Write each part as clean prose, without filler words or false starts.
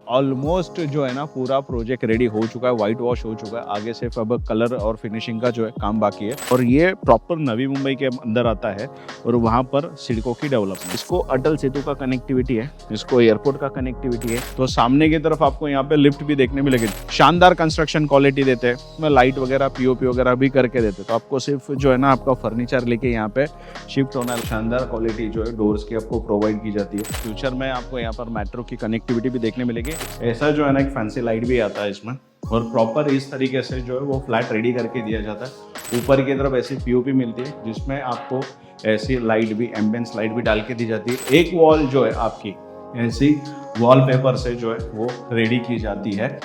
Almost जो है ना पूरा प्रोजेक्ट रेडी हो चुका है, वाइट वॉश हो चुका है। आगे सिर्फ अब कलर और फिनिशिंग का जो है काम बाकी है। और ये प्रॉपर नवी मुंबई के अंदर आता है और वहाँ पर सिडको की डेवलपमेंट, इसको अटल सेतु का कनेक्टिविटी है, इसको एयरपोर्ट का कनेक्टिविटी है। तो सामने की तरफ आपको यहाँ पे लिफ्ट भी देखने मिलेगी। शानदार कंस्ट्रक्शन क्वालिटी देते हैं, लाइट वगैरह पीओपी वगैरह भी करके देते हैं। तो आपको सिर्फ जो है ना आपका फर्नीचर लेके यहाँ पे शिफ्ट होना है। शानदार क्वालिटी जो है डोर्स की आपको प्रोवाइड की जाती है। फ्यूचर में आपको यहाँ पर मेट्रो की कनेक्टिविटी भी देखने मिलेगी। ऐसा जो है ना एक फैंसी लाइट भी आता है इसमें, और प्रॉपर इस तरीके से जो है वो फ्लैट रेडी करके दिया जाता है। ऊपर की तरफ ऐसी पीओपी मिलती है जिसमें आपको ऐसी लाइट भी, एम्बियंस लाइट भी डाल के दी जाती है। एक वॉल जो है आपकी ऐसी वॉलपेपर से जो है वो रेडी की जाती है।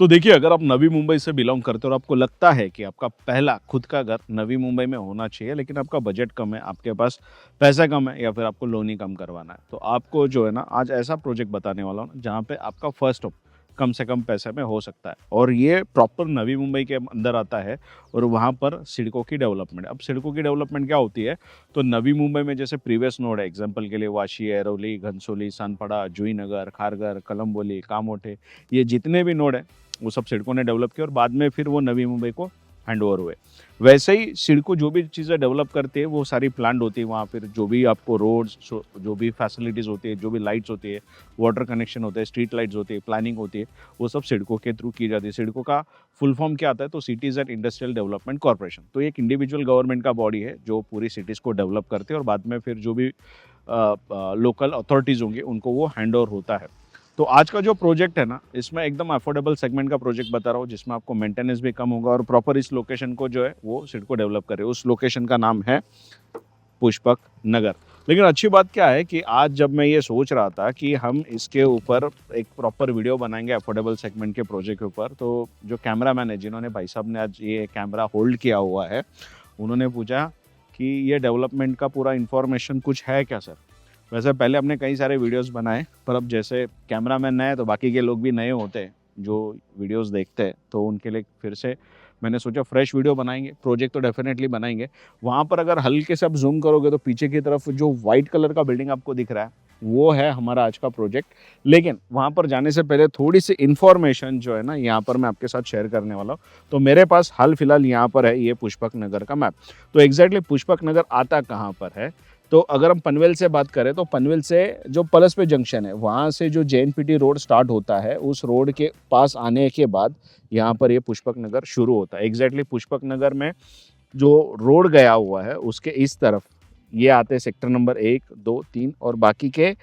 तो देखिए, अगर आप नवी मुंबई से बिलोंग करते हो और आपको लगता है कि आपका पहला खुद का घर नवी मुंबई में होना चाहिए, लेकिन आपका बजट कम है, आपके पास पैसा कम है, या फिर आपको लोन ही कम करवाना है, तो आपको जो है ना आज ऐसा प्रोजेक्ट बताने वाला हूँ जहाँ पे आपका फर्स्ट होम कम से कम पैसे में हो सकता है। और ये प्रॉपर नवी मुंबई के अंदर आता है और वहाँ पर सिडको की डेवलपमेंट। अब सिडको की डेवलपमेंट क्या होती है, तो नवी मुंबई में जैसे प्रीवियस नोड है, एग्जांपल के लिए वाशी, ऐरोली, घनसोली, सानपड़ा, जुईनगर, खारघर, कलम्बोली, कामोठे, ये जितने भी नोड हैं वो सब सिडको ने डेवलप किया और बाद में फिर वो नवी मुंबई को हैंड ओवर हुए। वैसे ही सिडको जो भी चीज़ें डेवलप करती है वो सारी प्लान्ड होती है वहाँ। फिर जो भी आपको रोड्स, जो भी फैसिलिटीज़ होती है, जो भी लाइट्स होती है, वाटर कनेक्शन होते हैं, स्ट्रीट लाइट्स होती है, प्लानिंग होती है, वो सब सिडको के थ्रू की जाती है। सिडको का फुल फॉर्म क्या आता है, तो cities and industrial development corporation. तो ये एक इंडिविजुअल गवर्नमेंट का बॉडी है जो पूरी सिटीज़ को डेवलप करते हैं और बाद में फिर जो भी लोकल अथॉरिटीज़ होंगे उनको वो हैंड ओवर होता है। तो आज का जो प्रोजेक्ट है ना, इसमें एकदम अफोर्डेबल सेगमेंट का प्रोजेक्ट बता रहा हूँ, जिसमें आपको मेंटेनेंस भी कम होगा और प्रॉपर इस लोकेशन को जो है वो सिडको डेवलप करे। उस लोकेशन का नाम है पुष्पक नगर। लेकिन अच्छी बात क्या है कि आज जब मैं ये सोच रहा था कि हम इसके ऊपर एक प्रॉपर वीडियो बनाएंगे अफोर्डेबल सेगमेंट के प्रोजेक्ट के ऊपर, तो जो कैमरामैन है, जिन्होंने भाई साहब ने आज ये कैमरा होल्ड किया हुआ है, उन्होंने पूछा कि ये डेवलपमेंट का पूरा इन्फॉर्मेशन कुछ है क्या सर। वैसे पहले हमने कई सारे वीडियोस बनाए, पर अब जैसे कैमरामैन नए हैं तो बाकी के लोग भी नए होते हैं जो वीडियोस देखते हैं, तो उनके लिए फिर से मैंने सोचा फ्रेश वीडियो बनाएंगे। प्रोजेक्ट तो डेफिनेटली बनाएंगे। वहाँ पर अगर हल्के से आप जूम करोगे तो पीछे की तरफ जो वाइट कलर का बिल्डिंग आपको दिख रहा है वो है हमारा आज का प्रोजेक्ट। लेकिन वहाँ पर जाने से पहले थोड़ी सी इन्फॉर्मेशन जो है ना यहाँ पर मैं आपके साथ शेयर करने वाला हूँ। तो मेरे पास हाल फिलहाल यहाँ पर है ये पुष्पक नगर का मैप। तो एग्जैक्टली पुष्पक नगर आता कहाँ पर है, तो अगर हम पनवेल से बात करें तो पनवेल से जो पलसपे जंक्शन है वहाँ से जो JNPT रोड स्टार्ट होता है, उस रोड के पास आने के बाद यहाँ पर ये पुष्पक नगर शुरू होता है। एग्जैक्टली पुष्पक नगर में जो रोड गया हुआ है उसके इस तरफ ये आते हैं सेक्टर नंबर 1, 2, 3 और बाकी के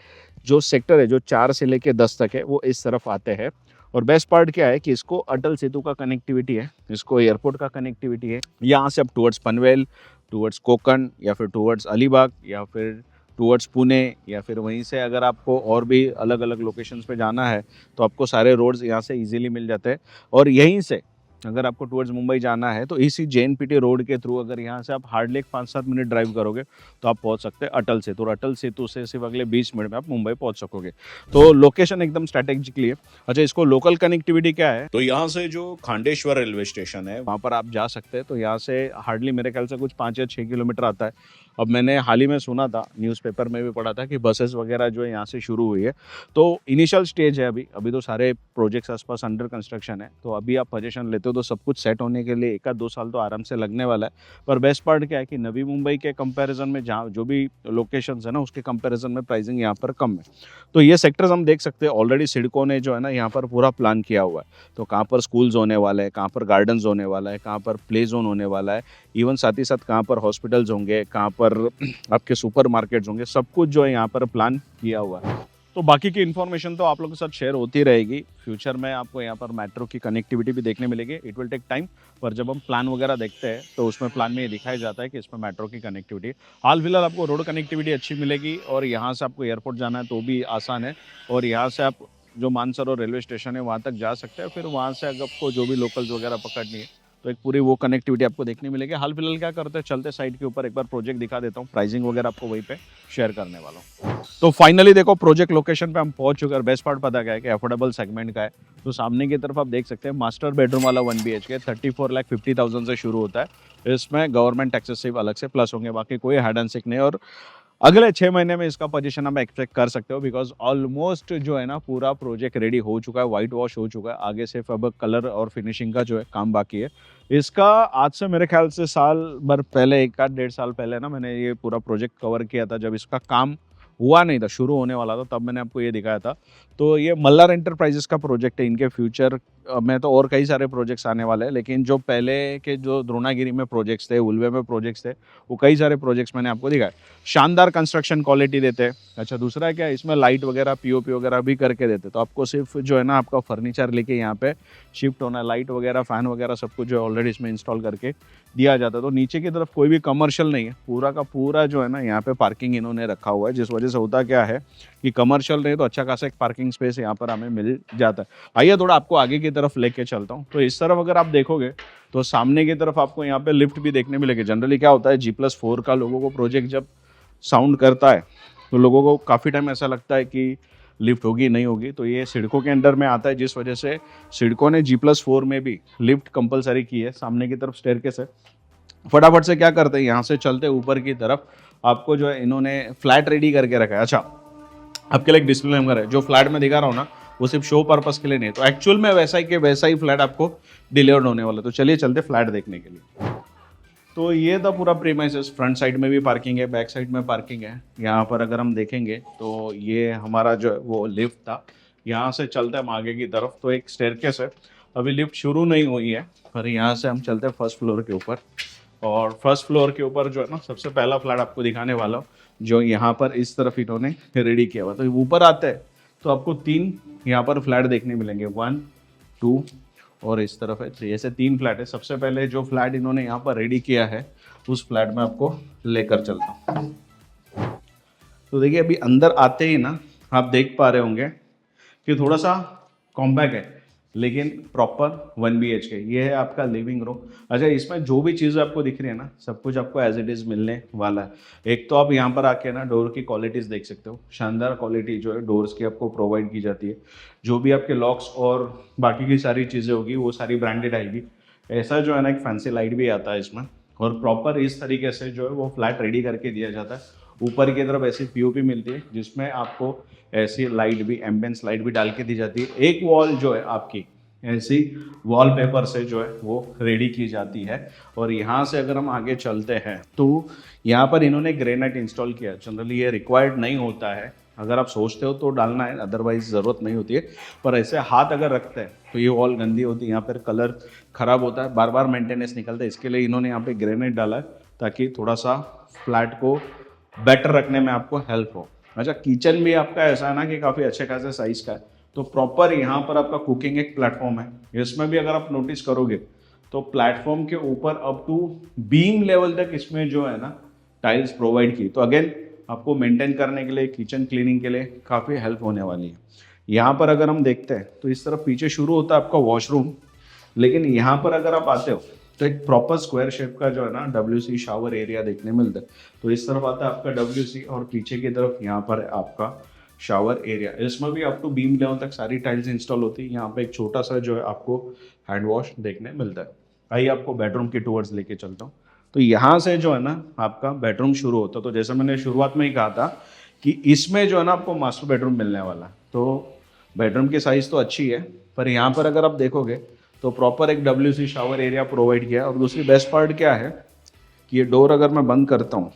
जो सेक्टर है जो 4 से लेके 10 तक है वो इस तरफ आते हैं। और बेस्ट पार्ट क्या है कि इसको अटल सेतु का कनेक्टिविटी है, इसको एयरपोर्ट का कनेक्टिविटी है। यहाँ से अब टुवर्ड्स पनवेल, टुवर्ड्स कोकण, या फिर टुवर्ड्स अलीबाग, या फिर टुवर्ड्स पुणे, या फिर वहीं से अगर आपको और भी अलग अलग लोकेशंस पे जाना है तो आपको सारे रोड्स यहाँ से इजीली मिल जाते हैं। और यहीं से अगर आपको टुवर्ड्स मुंबई जाना है तो इसी JNPT रोड के थ्रू अगर यहाँ से आप हार्डली 5-7 मिनट ड्राइव करोगे तो आप पहुँच सकते हैं अटल सेतु। और अटल सेतु से सिर्फ अगले 20 मिनट में आप मुंबई पहुँच सकोगे। तो लोकेशन एकदम स्ट्रैटेजिकली है। अच्छा, इसको लोकल कनेक्टिविटी क्या है, तो यहाँ से जो खांडेश्वर रेलवे स्टेशन है वहाँ पर आप जा सकते हैं। तो यहाँ से हार्डली मेरे ख्याल से कुछ 5 या 6 किलोमीटर आता है। अब मैंने हाल ही में सुना था, न्यूज़पेपर में भी पढ़ा था कि बसेस वगैरह जो है यहाँ से शुरू हुई है। तो इनिशियल स्टेज है अभी तो सारे प्रोजेक्ट्स आसपास अंडर कंस्ट्रक्शन है। तो अभी आप पोजीशन लेते हो तो सब कुछ सेट होने के लिए 1-2 साल तो आराम से लगने वाला है। पर बेस्ट पार्ट क्या है कि नवी मुंबई के कंपैरिजन में जहाँ जो भी लोकेशंस है ना उसके कंपैरिजन में प्राइसिंग यहाँ पर कम है। तो ये सेक्टर्स हम देख सकते हैं ऑलरेडी सिडको ने जो है ना यहाँ पर पूरा प्लान किया हुआ है। तो कहाँ पर स्कूल्स होने वाले हैं, कहाँ पर गार्डन्स होने वाला है, कहाँ पर प्ले जोन होने वाला है, इवन साथ ही साथ कहाँ पर हॉस्पिटल्स होंगे, कहाँ पर आपके सुपर मार्केट्स होंगे, सब कुछ जो है यहाँ पर प्लान किया हुआ है। तो बाकी की इन्फॉर्मेशन तो आप लोगों के साथ शेयर होती रहेगी। फ्यूचर में आपको यहाँ पर मेट्रो की कनेक्टिविटी भी देखने मिलेगी। इट विल टेक टाइम, पर जब हम प्लान वगैरह देखते हैं तो उसमें प्लान में ये दिखाया जाता है कि इसमें मेट्रो की कनेक्टिविटी हाल फिलहाल आपको रोड कनेक्टिविटी अच्छी मिलेगी। और यहाँ से आपको एयरपोर्ट जाना है तो भी आसान है। और यहाँ से आप जो मानसरोवर रेलवे स्टेशन है वहाँ तक जा सकते हैं। फिर वहाँ से अगर आपको जो भी लोकल्स वगैरह पकड़नी है तो एक पूरी वो कनेक्टिविटी आपको देखने मिलेगी। हाल फिलहाल क्या करते हैं, चलते साइट के ऊपर एक बार प्रोजेक्ट दिखा देता हूँ, प्राइसिंग वगैरह आपको वहीं पे शेयर करने वाला हूँ। तो फाइनली देखो प्रोजेक्ट लोकेशन पे हम पहुंच चुके हैं और बेस्ट पार्ट पता क्या है कि अफोर्डेबल सेगमेंट का है। तो सामने की तरफ आप देख सकते हैं मास्टर बेडरूम वाला 1 BHK 34,50,000 से शुरू होता है। इसमें गवर्नमेंट टैक्सेस सिर्फ अलग से प्लस होंगे, बाकी कोई हाइड एंड सीक नहीं। और अगले 6 महीने में इसका पोजीशन आप एक्सपेक्ट कर सकते हो, बिकॉज ऑलमोस्ट जो है ना पूरा प्रोजेक्ट रेडी हो चुका है, वाइट वॉश हो चुका है, आगे सिर्फ अब कलर और फिनिशिंग का जो है काम बाकी है। इसका आज से मेरे ख्याल से साल भर पहले, 1-1.5 साल पहले ना मैंने ये पूरा प्रोजेक्ट कवर किया था, जब इसका काम हुआ नहीं था, शुरू होने वाला था, तब मैंने आपको ये दिखाया था। तो ये मल्हार एंटरप्राइजेस का प्रोजेक्ट है। इनके फ्यूचर में तो और कई सारे प्रोजेक्ट्स आने वाले हैं, लेकिन जो पहले के जो द्रोणागिरी में प्रोजेक्ट्स थे, उल्वे में प्रोजेक्ट्स थे, वो कई सारे प्रोजेक्ट्स मैंने आपको दिखाए। शानदार कंस्ट्रक्शन क्वालिटी देते हैं। अच्छा, दूसरा क्या है, इसमें लाइट वगैरह पीओपी वगैरह भी करके देते, तो आपको सिर्फ जो है ना आपका फर्नीचर लेके यहाँ पे शिफ्ट होना, लाइट वगैरह फैन वगैरह सब कुछ जो है ऑलरेडी इसमें इंस्टॉल करके दिया जाता है। तो नीचे की तरफ कोई भी कमर्शियल नहीं है, पूरा का पूरा जो है ना यहाँ पे पार्किंग इन्होंने रखा हुआ है, जिस वजह से होता क्या है कि कमर्शियल नहीं तो अच्छा खासा एक पार्किंग स्पेस यहाँ पर हमें मिल जाता है। आइए थोड़ा आपको आगे की तरफ लेके चलता हूँ। तो इस तरफ अगर आप देखोगे तो सामने की तरफ आपको यहाँ पे लिफ्ट भी देखने मिलेगी। जनरली क्या होता है, G+4 का लोगों को प्रोजेक्ट जब साउंड करता है तो लोगों को काफ़ी टाइम ऐसा लगता है कि लिफ्ट होगी नहीं होगी, तो ये सिडको के अंडर में आता है, जिस वजह से सिडको ने G+4 में भी लिफ्ट कंपलसरी की है। सामने की तरफ स्टेयरकेस है। फटाफट से क्या करते हैं, यहाँ से चलते ऊपर की तरफ, आपको जो है इन्होंने फ्लैट रेडी करके रखा है। अच्छा, आपके लिए एक डिस्क्लेमर है, जो फ्लैट में दिखा रहा हूँ ना वो सिर्फ शो पर्पस के लिए नहीं है, तो एक्चुअल में वैसा ही के वैसा ही फ्लैट आपको डिलीवर्ड होने वाला है। तो चलिए चलते फ्लैट देखने के लिए। तो ये था पूरा प्रीमाइसेस। फ्रंट साइड में भी पार्किंग है, बैक साइड में पार्किंग है। यहाँ पर अगर हम देखेंगे तो ये हमारा जो है वो लिफ्ट था। यहाँ से चलते हैं हम आगे की तरफ, तो एक स्टेयरकेस है। अभी लिफ्ट शुरू नहीं हुई है, पर यहाँ से हम चलते हैं फर्स्ट फ्लोर के ऊपर। और फर्स्ट फ्लोर के ऊपर जो है ना सबसे पहला फ्लैट आपको दिखाने वाला हूँ, जो यहाँ पर इस तरफ इन्होंने रेडी किया हुआ। तो ऊपर आते हैं तो आपको 3 यहाँ पर फ्लैट देखने मिलेंगे, 1, 2 और इस तरफ है 3। ऐसे 3 फ्लैट है। सबसे पहले जो फ्लैट इन्होंने यहाँ पर रेडी किया है उस फ्लैट में आपको लेकर चलता हूँ। तो देखिए अभी अंदर आते ही ना आप देख पा रहे होंगे कि थोड़ा सा कॉम्पैक्ट है, लेकिन प्रॉपर 1 BHK। ये है आपका लिविंग रूम। अच्छा, इसमें जो भी चीज़ें आपको दिख रही है ना सब कुछ आपको एज इट इज़ मिलने वाला है। एक तो आप यहाँ पर आके ना डोर की क्वालिटीज़ देख सकते हो। शानदार क्वालिटी जो है डोर्स की आपको प्रोवाइड की जाती है। जो भी आपके लॉक्स और बाकी की सारी चीज़ें होगी वो सारी ब्रांडेड आएगी। ऐसा जो है ना एक फैंसी लाइट भी आता है इसमें, और प्रॉपर इस तरीके से जो है वो फ्लैट रेडी करके दिया जाता है। ऊपर की तरफ ऐसी पीओपी मिलती है जिसमें आपको ऐसी लाइट भी, एम्बियंस लाइट भी डाल के दी जाती है। एक वॉल जो है आपकी ऐसी वॉलपेपर से जो है वो रेडी की जाती है। और यहाँ से अगर हम आगे चलते हैं तो यहाँ पर इन्होंने ग्रेनाइट इंस्टॉल किया। जनरली ये रिक्वायर्ड नहीं होता है, अगर आप सोचते हो तो डालना है, अदरवाइज ज़रूरत नहीं होती है। पर ऐसे हाथ अगर रखते हैं तो ये वॉल गंदी होती है, यहाँ पर कलर ख़राब होता है, बार बार मेंटेनेंस निकलता है। इसके लिए इन्होंने यहाँ पे ग्रेनाइट डाला है ताकि थोड़ा सा फ्लैट को बेटर रखने में आपको हेल्प हो। अच्छा, किचन भी आपका ऐसा है ना कि काफ़ी अच्छे खासे साइज़ का है। तो प्रॉपर यहाँ पर आपका कुकिंग एक प्लेटफॉर्म है। इसमें भी अगर आप नोटिस करोगे तो प्लेटफॉर्म के ऊपर अप टू बीम लेवल तक इसमें जो है ना टाइल्स प्रोवाइड की। तो अगेन आपको मेंटेन करने के लिए, किचन क्लीनिंग के लिए काफ़ी हेल्प होने वाली है। यहाँ पर अगर हम देखते हैं तो इस तरफ पीछे शुरू होता है आपका वॉशरूम, लेकिन यहाँ पर अगर आप आते हो तो एक प्रॉपर स्क्वायर शेप का जो है ना WC शावर एरिया देखने मिलता है। तो इस तरफ आता है आपका WC और पीछे की तरफ यहाँ पर है आपका शावर एरिया। इसमें भी अप टू बीम लेवल तक सारी टाइल्स इंस्टॉल होती है। यहाँ पे एक छोटा सा जो है आपको हैंड वॉश देखने मिलता है। आइए आपको बेडरूम की टूवर्स लेके चलता हूँ। तो यहाँ से जो है ना आपका बेडरूम शुरू होता है। तो जैसे मैंने शुरुआत में ही कहा था कि इसमें जो है ना आपको मास्टर बेडरूम मिलने वाला है। तो बेडरूम की साइज़ तो अच्छी है, पर यहाँ पर अगर आप देखोगे तो प्रॉपर एक WC शावर एरिया प्रोवाइड किया है। और दूसरी बेस्ट पार्ट क्या है कि ये डोर अगर मैं बंद करता हूँ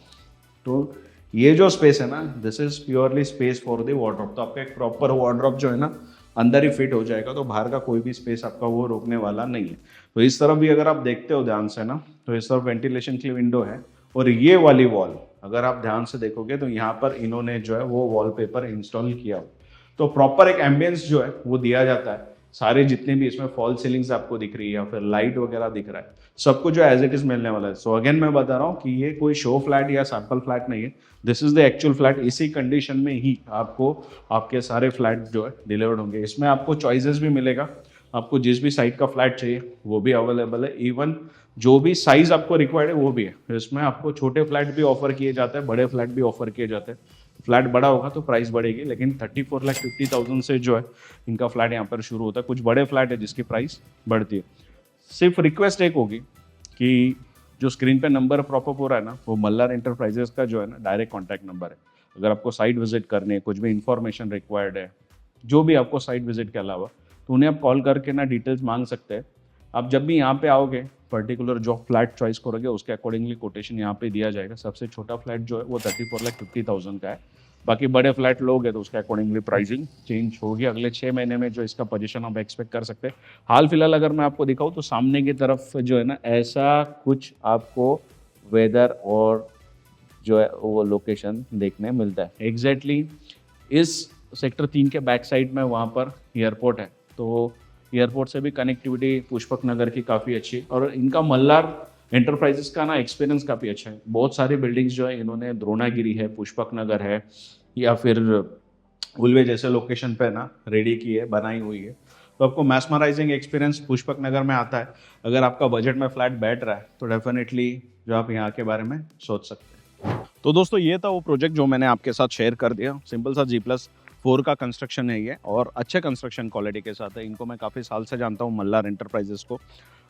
तो ये जो स्पेस है ना, this is purely space for the wardrobe. तो आपका एक प्रॉपर वार्डरोब जो है ना अंदर ही फिट हो जाएगा, तो बाहर का कोई भी स्पेस आपका वो रोकने वाला नहीं है। तो इस तरफ भी अगर आप देखते हो ध्यान से ना, तो इस तरफ वेंटिलेशन की विंडो है। और ये वाली वॉल अगर आप ध्यान से देखोगे तो यहाँ पर इन्होंने जो है वो वॉलपेपर इंस्टॉल किया हो। तो प्रॉपर एक एम्बियंस जो है वो दिया जाता है। सारे जितने भी इसमें फॉल सीलिंग्स आपको दिख रही है या फिर लाइट वगैरह दिख रहा है, सब कुछ जो एज इट इज मिलने वाला है। सो अगेन मैं बता रहा हूँ कि ये कोई शो फ्लैट या सैंपल फ्लैट नहीं है, this is the actual flat. इसी कंडीशन में ही आपको आपके सारे फ्लैट जो है डिलीवर्ड होंगे। इसमें आपको चॉइसेस भी मिलेगा। आपको जिस भी साइड का फ्लैट चाहिए वो भी अवेलेबल है। इवन जो भी साइज आपको रिक्वायर्ड है वो भी है। इसमें आपको छोटे फ्लैट भी ऑफर किए जाते हैं, बड़े फ्लैट भी ऑफर किए जाते हैं। फ्लैट बड़ा होगा तो प्राइस बढ़ेगी, लेकिन 34,50,000 से जो है इनका फ्लैट यहाँ पर शुरू होता है। कुछ बड़े फ्लैट है जिसकी प्राइस बढ़ती है। सिर्फ रिक्वेस्ट एक होगी कि जो स्क्रीन पे नंबर प्रॉपअप हो रहा है ना, वो मल्हार एंटरप्राइजेस का जो है ना डायरेक्ट कॉन्टैक्ट नंबर है। अगर आपको साइट विजिट करनी है, कुछ भी इंफॉर्मेशन रिक्वायर्ड है, जो भी आपको साइट विजिट के अलावा, तो उन्हें आप कॉल करके ना डिटेल्स मांग सकते हैं। आप जब भी यहाँ पे आओगे, पर्टिकुलर जो फ्लैट चॉइस करोगे उसके अकॉर्डिंगली कोटेशन यहाँ पे दिया जाएगा। सबसे छोटा फ्लैट जो है वो 34,50,000 का है। बाकी बड़े फ्लैट लोगे तो उसके अकॉर्डिंगली प्राइसिंग चेंज होगी। अगले 6 महीने में जो इसका पोजीशन आप एक्सपेक्ट कर सकते हैं। हाल फिलहाल अगर मैं आपको दिखाऊँ तो सामने की तरफ जो है ना, ऐसा कुछ आपको वेदर और जो है वो लोकेशन देखने मिलता है। एग्जैक्टली इस सेक्टर 3 के बैक साइड में वहाँ पर एयरपोर्ट है, तो एयरपोर्ट से भी कनेक्टिविटी पुष्पक नगर की काफ़ी अच्छी। और इनका मल्हार एंटरप्राइजेस का ना एक्सपीरियंस काफ़ी अच्छा है। बहुत सारी बिल्डिंग्स जो है इन्होंने द्रोणागिरी है, पुष्पक नगर है, या फिर उल्वे जैसे लोकेशन पे ना रेडी की है, बनाई हुई है। तो आपको मैस्मराइजिंग एक्सपीरियंस पुष्पक नगर में आता है। अगर आपका बजट में फ्लैट बैठ रहा है तो डेफिनेटली जो आप यहाँ के बारे में सोच सकते हैं। तो दोस्तों ये था वो प्रोजेक्ट जो मैंने आपके साथ शेयर कर दिया। सिंपल सा G+4 का कंस्ट्रक्शन है ये, और अच्छे कंस्ट्रक्शन क्वालिटी के साथ है। इनको मैं काफ़ी साल से जानता हूँ, मल्हार एंटरप्राइजेस को।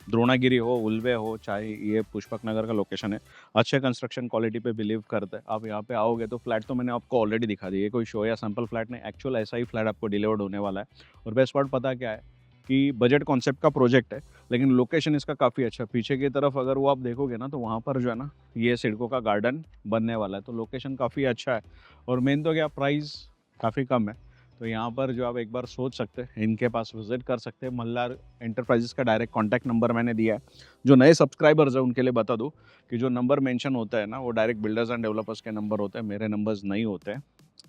द्रोणागिरी हो, उल्वे हो, चाहे ये पुष्पक नगर का लोकेशन है, अच्छे कंस्ट्रक्शन क्वालिटी पे बिलीव करते हैं। आप यहाँ पे आओगे तो फ्लैट तो मैंने आपको ऑलरेडी दिखा दी है, कोई शो या सैम्पल फ्लैट नहीं, एक्चुअल ऐसा ही फ्लैट आपको डिलीवर्ड होने वाला है। और बेस्ट पार्ट पता क्या है कि बजट कॉन्सेप्ट का प्रोजेक्ट है, लेकिन लोकेशन इसका काफ़ी अच्छा है। पीछे की तरफ अगर वो आप देखोगे ना, तो वहाँ पर जो है ना ये सिडको का गार्डन बनने वाला है, तो लोकेशन काफ़ी अच्छा है। और मेन तो क्या, प्राइस काफ़ी कम है। तो यहाँ पर जो आप एक बार सोच सकते हैं, इनके पास विजिट कर सकते हैं। मल्हार एंटरप्राइजेस का डायरेक्ट कॉन्टैक्ट नंबर मैंने दिया है। जो नए सब्सक्राइबर्स हैं उनके लिए बता दूँ कि जो नंबर मेंशन होता है ना, वो डायरेक्ट बिल्डर्स एंड डेवलपर्स के नंबर होते हैं, मेरे नंबर्स नहीं होते हैं।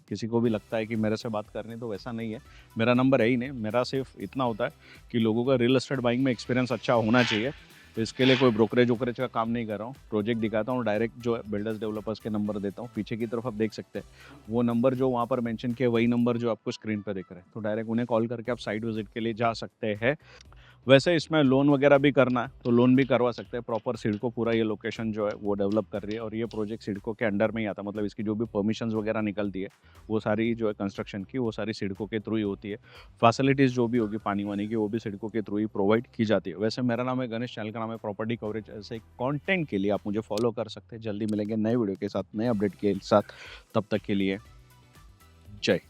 किसी को भी लगता है कि मेरे से बात करनी, तो वैसा नहीं है। मेरा नंबर है ही नहीं। मेरा सिर्फ इतना होता है कि लोगों का रियल एस्टेट बाइंग में एक्सपीरियंस अच्छा होना चाहिए। तो इसके लिए कोई ब्रोकरेज वोकरेज का काम नहीं कर रहा हूँ। प्रोजेक्ट दिखाता हूँ, डायरेक्ट जो है बिल्डर्स डेवलपर्स के नंबर देता हूँ। पीछे की तरफ आप देख सकते हैं वो नंबर जो वहाँ पर मेंशन किया, वही नंबर जो आपको स्क्रीन पर दिख रहा है। तो डायरेक्ट उन्हें कॉल करके आप साइट विजिट के लिए जा सकते हैं। वैसे इसमें लोन वगैरह भी करना है तो लोन भी करवा सकते हैं। प्रॉपर सिडको पूरा ये लोकेशन जो है वो डेवलप कर रही है, और ये प्रोजेक्ट सिडको के अंडर में ही आता है। मतलब इसकी जो भी परमिशंस वगैरह निकलती है वो सारी जो है कंस्ट्रक्शन की, वो सारी सिडको के थ्रू ही होती है। फैसिलिटीज़ जो भी होगी पानी वानी की, वो भी सिडको के थ्रू ही प्रोवाइड की जाती है। वैसे मेरा नाम है गणेश, चैनल का नाम है प्रॉपर्टी कवरेज। ऐसे कॉन्टेंट के लिए आप मुझे फॉलो कर सकते हैं। जल्दी मिलेंगे नए वीडियो के साथ, नए अपडेट के साथ। तब तक के लिए जय।